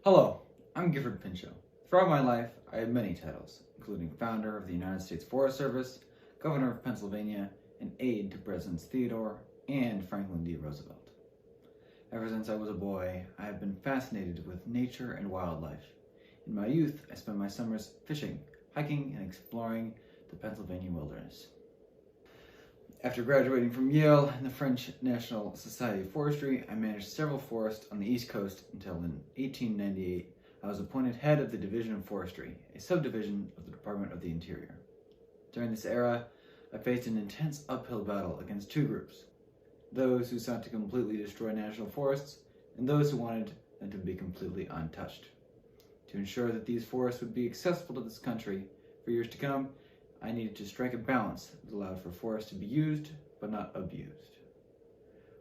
Hello, I'm Gifford Pinchot. Throughout my life, I had many titles, including founder of the United States Forest Service, governor of Pennsylvania, and aide to Presidents Theodore and Franklin D. Roosevelt. Ever since I was a boy, I have been fascinated with nature and wildlife. In my youth, I spent my summers fishing, hiking, and exploring the Pennsylvania wilderness. After graduating from Yale and the French National Society of Forestry, I managed several forests on the East Coast until in 1898 I was appointed head of the Division of Forestry, a subdivision of the Department of the Interior. During this era, I faced an intense uphill battle against two groups: those who sought to completely destroy national forests and those who wanted them to be completely untouched. To ensure that these forests would be accessible to this country for years to come, I needed to strike a balance that allowed for forests to be used, but not abused.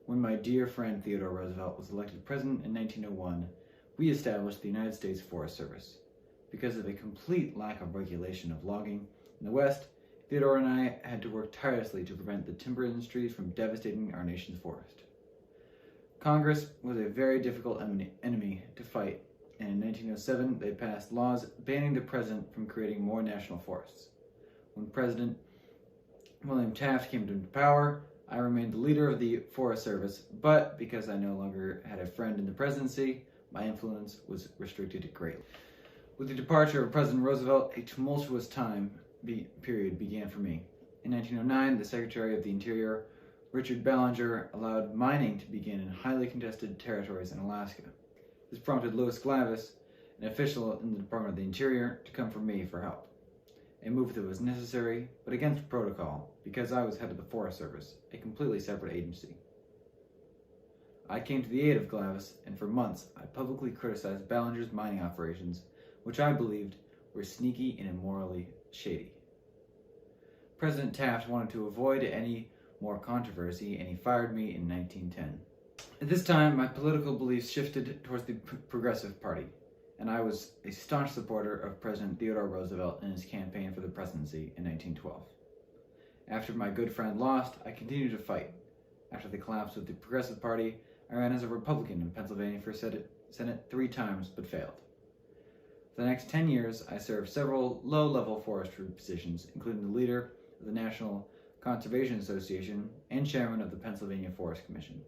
When my dear friend Theodore Roosevelt was elected president in 1901, we established the United States Forest Service. Because of a complete lack of regulation of logging in the West, Theodore and I had to work tirelessly to prevent the timber industry from devastating our nation's forest. Congress was a very difficult enemy to fight, and in 1907 they passed laws banning the president from creating more national forests. When President William Taft came into power, I remained the leader of the Forest Service, but because I no longer had a friend in the presidency, my influence was restricted greatly. With the departure of President Roosevelt, a tumultuous period began for me. In 1909, the Secretary of the Interior, Richard Ballinger, allowed mining to begin in highly contested territories in Alaska. This prompted Lewis Glavis, an official in the Department of the Interior, to come for me for help. A move that was necessary, but against protocol, because I was head of the Forest Service, a completely separate agency. I came to the aid of Glavis, and for months I publicly criticized Ballinger's mining operations, which I believed were sneaky and immorally shady. President Taft wanted to avoid any more controversy, and he fired me in 1910. At this time, my political beliefs shifted towards the Progressive Party, and I was a staunch supporter of President Theodore Roosevelt in his campaign for the presidency in 1912. After my good friend lost, I continued to fight. After the collapse of the Progressive Party, I ran as a Republican in Pennsylvania for Senate 3 times, but failed. For the next 10 years, I served several low-level forestry positions, including the leader of the National Conservation Association and chairman of the Pennsylvania Forest Commission.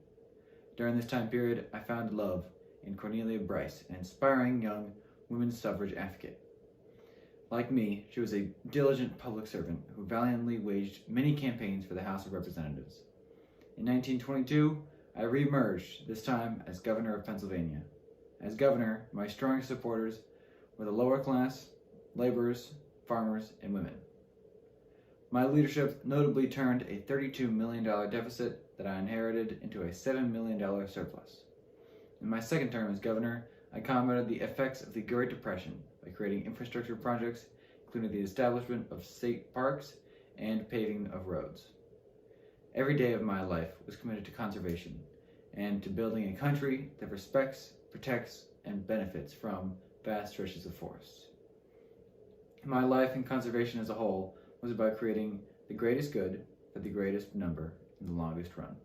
During this time period, I found love in Cornelia Bryce, an inspiring young women's suffrage advocate. Like me, she was a diligent public servant who valiantly waged many campaigns for the House of Representatives. In 1922, I re-emerged, this time as governor of Pennsylvania. As governor, my strongest supporters were the lower class, laborers, farmers, and women. My leadership notably turned a $32 million deficit that I inherited into a $7 million surplus. In my second term as governor, I combated the effects of the Great Depression by creating infrastructure projects, including the establishment of state parks and paving of roads. Every day of my life was committed to conservation and to building a country that respects, protects, and benefits from vast stretches of forests. My life in conservation as a whole was about creating the greatest good for the greatest number in the longest run.